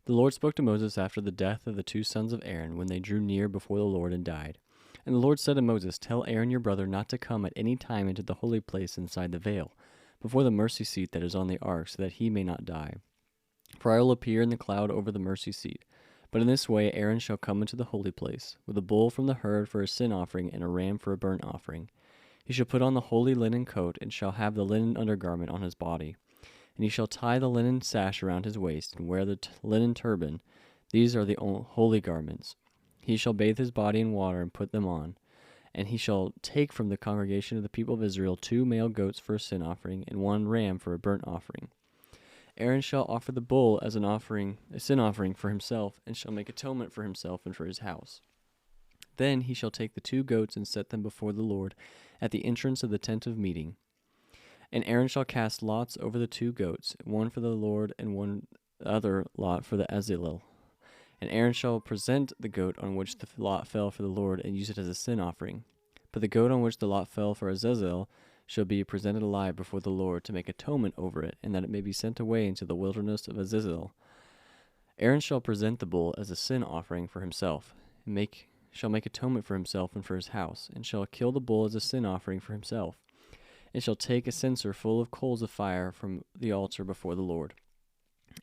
The Lord spoke to Moses after the death of the two sons of Aaron, when they drew near before the Lord and died. And the Lord said to Moses, "Tell Aaron your brother not to come at any time into the holy place inside the veil, before the mercy seat that is on the ark, so that he may not die. For I will appear in the cloud over the mercy seat. But in this way Aaron shall come into the holy place, with a bull from the herd for a sin offering and a ram for a burnt offering. He shall put on the holy linen coat, and shall have the linen undergarment on his body. And he shall tie the linen sash around his waist, and wear the linen turban. These are the holy garments. He shall bathe his body in water and put them on. And he shall take from the congregation of the people of Israel 2 male goats for a sin offering, and 1 ram for a burnt offering. Aaron shall offer the bull as an offering, a sin offering for himself, and shall make atonement for himself and for his house. Then he shall take the 2 goats and set them before the Lord at the entrance of the tent of meeting. And Aaron shall cast lots over the 2 goats, one for the Lord and one other lot for the Azazel. And Aaron shall present the goat on which the lot fell for the Lord and use it as a sin offering. But the goat on which the lot fell for Azazel shall be presented alive before the Lord to make atonement over it, and that it may be sent away into the wilderness of Azazel. Aaron shall present the bull as a sin offering for himself, and shall make atonement for himself and for his house, and shall kill the bull as a sin offering for himself. And shall take a censer full of coals of fire from the altar before the Lord,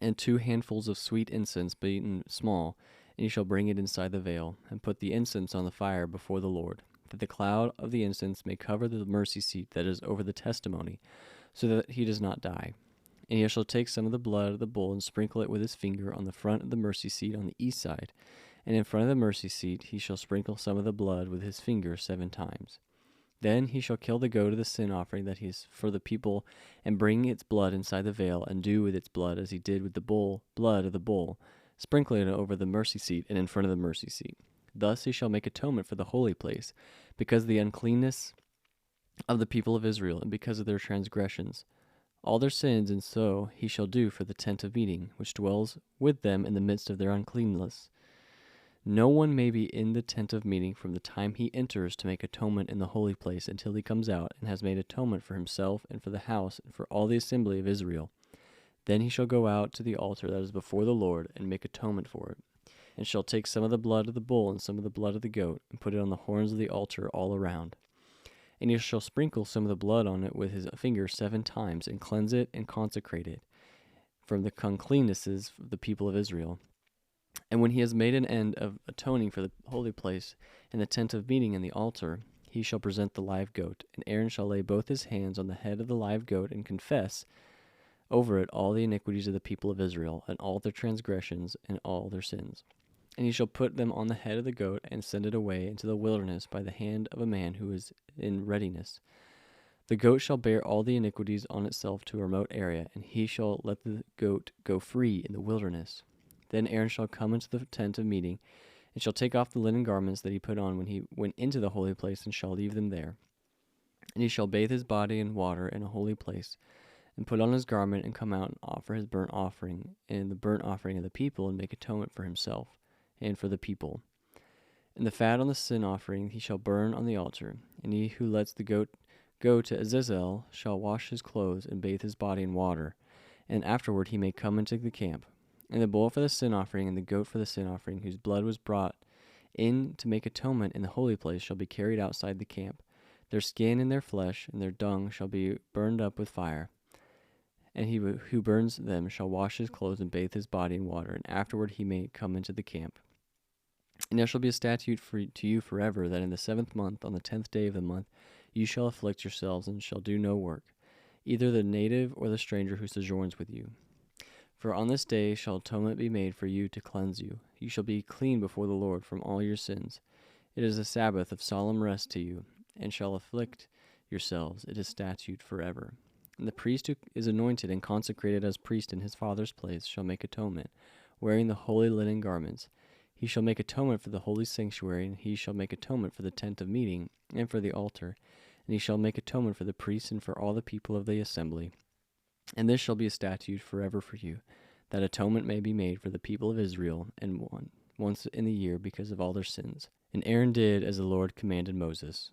and 2 handfuls of sweet incense beaten small, and he shall bring it inside the veil, and put the incense on the fire before the Lord, that the cloud of the incense may cover the mercy seat that is over the testimony, so that he does not die. And he shall take some of the blood of the bull and sprinkle it with his finger on the front of the mercy seat on the east side, and in front of the mercy seat he shall sprinkle some of the blood with his finger 7 times. Then he shall kill the goat of the sin offering that is for the people, and bring its blood inside the veil, and do with its blood as he did with the blood of the bull, sprinkling it over the mercy seat and in front of the mercy seat. Thus he shall make atonement for the holy place, because of the uncleanness of the people of Israel, and because of their transgressions, all their sins, and so he shall do for the tent of meeting, which dwells with them in the midst of their uncleanness. No one may be in the tent of meeting from the time he enters to make atonement in the holy place until he comes out and has made atonement for himself and for the house and for all the assembly of Israel. Then he shall go out to the altar that is before the Lord and make atonement for it, and shall take some of the blood of the bull and some of the blood of the goat, and put it on the horns of the altar all around. And he shall sprinkle some of the blood on it with his finger 7 times, and cleanse it and consecrate it from the uncleannesses of the people of Israel. And when he has made an end of atoning for the holy place and the tent of meeting and the altar, he shall present the live goat, and Aaron shall lay both his hands on the head of the live goat and confess over it all the iniquities of the people of Israel, and all their transgressions and all their sins. And he shall put them on the head of the goat and send it away into the wilderness by the hand of a man who is in readiness. The goat shall bear all the iniquities on itself to a remote area, and he shall let the goat go free in the wilderness. Then Aaron shall come into the tent of meeting, and shall take off the linen garments that he put on when he went into the holy place, and shall leave them there. And he shall bathe his body in water in a holy place, and put on his garment, and come out and offer his burnt offering and the burnt offering of the people, and make atonement for himself and for the people. And the fat on the sin offering he shall burn on the altar. And he who lets the goat go to Azazel shall wash his clothes and bathe his body in water, and afterward he may come into the camp. And the bull for the sin offering and the goat for the sin offering, whose blood was brought in to make atonement in the holy place, shall be carried outside the camp. Their skin and their flesh and their dung shall be burned up with fire. And he who burns them shall wash his clothes and bathe his body in water, and afterward he may come into the camp. And there shall be a statute to you forever, that in the 7th month, on the 10th day of the month, you shall afflict yourselves, and shall do no work, either the native or the stranger who sojourns with you. For on this day shall atonement be made for you to cleanse you. You shall be clean before the Lord from all your sins. It is a Sabbath of solemn rest to you, and shall afflict yourselves. It is statute forever. And the priest who is anointed and consecrated as priest in his father's place shall make atonement, wearing the holy linen garments. He shall make atonement for the holy sanctuary, and he shall make atonement for the tent of meeting, and for the altar. And he shall make atonement for the priests and for all the people of the assembly. And this shall be a statute forever for you, that atonement may be made for the people of Israel, and once in the year because of all their sins. And Aaron did as the Lord commanded Moses.